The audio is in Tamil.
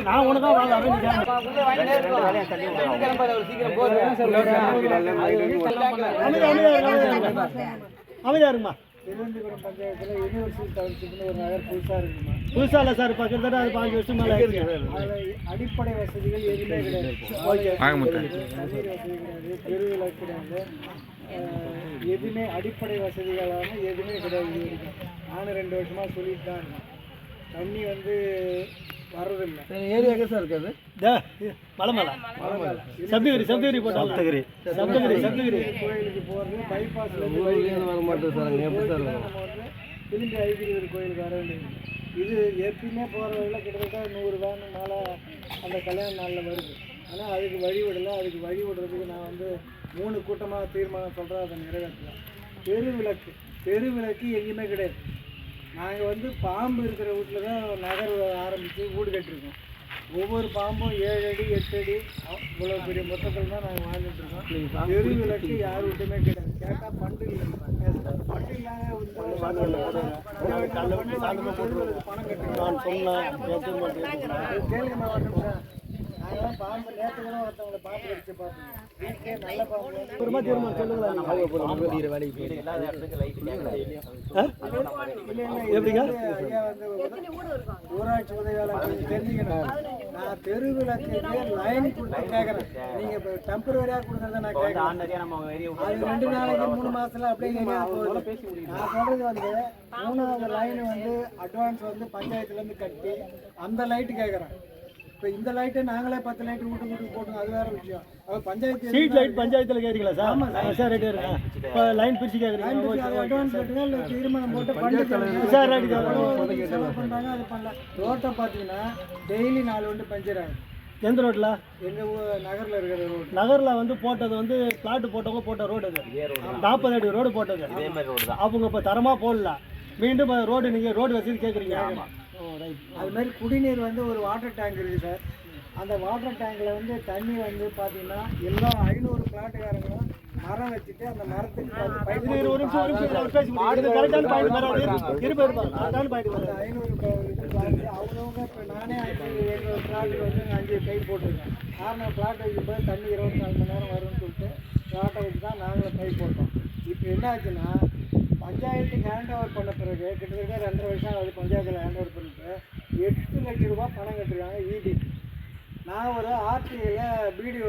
நான் உனதான் அமைதியா இருக்குமா? திருவனந்தபுரம் பஞ்சாயத்தில் யூனிவர்சிட்டி டவுன்ஷிப்னு ஒரு நகர் புதுசாக இருக்குமா? புதுசாக இல்லை சார், கிட்டத்தட்ட அது 5 வருஷம் மேலே இருக்கு. அதில் அடிப்படை வசதிகள் எதுவுமே கிடையாது. தண்ணீர் வசதி கிடையாது, தெருவிளக்கு கிடையாது, எதுவுமே அடிப்படை வசதிகளான எதுவுமே கிடையாது. நானும் 2 வருஷமாக சொல்லிட்டு தான் இருக்கேன். தண்ணி வந்து வர்றதில்லை. ஏரியா எங்கே சார் இருக்காது? மலைமலை சப்தகிரி போட்டாங்க. சப்தகிரி கோயிலுக்கு போகிறது பைபாஸில் வர மாட்டேன் சார். நம்ம வந்து திரும்பி ஐகிரி கோயிலுக்கு வர வேண்டியது. இது எப்பயுமே போகிற வழியில் கிட்டத்தட்ட 100 வேன் மேலே அந்த கல்யாண நாளில் வருது. ஆனால் அதுக்கு வழி விடலை. அதுக்கு வழி விடுறதுக்கு நான் வந்து 3 கூட்டமாக தீர்மானம் சொல்கிறேன், அதை நிறைவேற்றலாம். தெருவிளக்கு எங்கேயுமே கிடையாது. நாங்கள் வந்து பாம்பு இருக்கிற வீட்டில் தான் நகர் ஆரம்பித்து வீடு கட்டிருக்கோம். ஒவ்வொரு பாம்பும் 7 அடி 8 அடி இவ்வளோ பெரிய மொத்தத்தில் தான் நாங்கள் வாழ்ந்துட்டுருக்கோம். தெருவிளக்கு யார் வீட்டுமே கிடையாது. கேட்டால் ஃபண்டு இல்லை. ஃபண்டு இல்லாத பணம் கட்டுறோம். கேளுங்க மாவட்டம் சார். நாங்களாம் பாம்பு நேற்று கூட ஒருத்தவங்களை பாம்பு கடிச்சு பார்த்தோம். வீட்டிலே நல்ல பாம்பு ஊராட்சி உதவியாளர் தெரிஞ்சுக்கணும். நான் தெருவிளக்கு லைன் கொடுத்து கேட்குறேன். நீங்கள் இப்போ டெம்பரவரியாக கொடுக்குறத நான் கேட்குறேன். அது 2 நாளைக்கு 3 மாதத்தில் அப்படியே நான் சொல்கிறது வந்து 3வது லைன் வந்து அட்வான்ஸ் வந்து பஞ்சாயத்துலேருந்து கட்டி அந்த லைட்டு கேட்குறேன். இப்போ இந்த லைட்டை நாங்களே 10 லைட்டு வீட்டுக்கு போட்டுங்க, அது வேறு விஷயம். பஞ்சாயத்து ஸ்ட்ரீட் லைட் பஞ்சாயத்தில் கேட்குறீங்களா சார்? ஆமாம் சார், ரெடி இருக்கேன். இப்போ லைன் பிரித்து கேட்குறீங்க, அட்வான்ஸ் கட்டுங்க. இல்லை தீர்மானம் போட்டு பண்ணி சார் ரைட்டு செலவு பண்ணுறாங்க. அது பண்ணல. ரோட்டை பார்த்தீங்கன்னா டெய்லி 4 வண்டி பஞ்சர் ஆகும். எந்த ரோட்டில்? எங்கள் நகரில் இருக்கிற ரோடு. நகரில் வந்து போட்டது வந்து பிளாட்டு போட்டவங்க போட்ட ரோடு அது 40 அடி ரோடு போட்டது. அவங்க இப்போ தரமாக போடல. மீண்டும் ரோடு நீங்கள் ரோடு வசதி கேட்குறீங்க. அது மாதிரி குடிநீர் வந்து ஒரு வாட்டர் டேங்க் இருக்குது சார். அந்த வாட்டர் டேங்கில் வந்து தண்ணி வந்து பார்த்தீங்கன்னா எல்லா 500 பிளாட்டுக்காரங்களும் மரம் வச்சுட்டு அந்த மரத்துக்கு 500 அவங்கவுங்க. இப்போ நானே 500 பிளாட்டுக்கு வந்து 5 பைப் போட்டிருக்கேன். 6 பிளாட் வைக்கும்போது தண்ணி 24 மணி நேரம் வரும்னு சொல்லிட்டு பிளாட்டை வச்சு தான் நாங்களும் பைப் போட்டோம். இப்போ என்ன ஆச்சுன்னா பஞ்சாயத்துக்கு ஹேண்ட் ஓவர் பண்ண பிறகு கிட்டத்தட்ட 2.5 வருஷம் ஆகுது. பஞ்சாயத்தில் ஹேண்ட் ஓவர் பண்ணிட்டு 8 லட்ச ரூபா பணம் கட்டிருக்காங்க ஈபி. நான் ஒரு ஆர்டிஐயில் பிடிஓ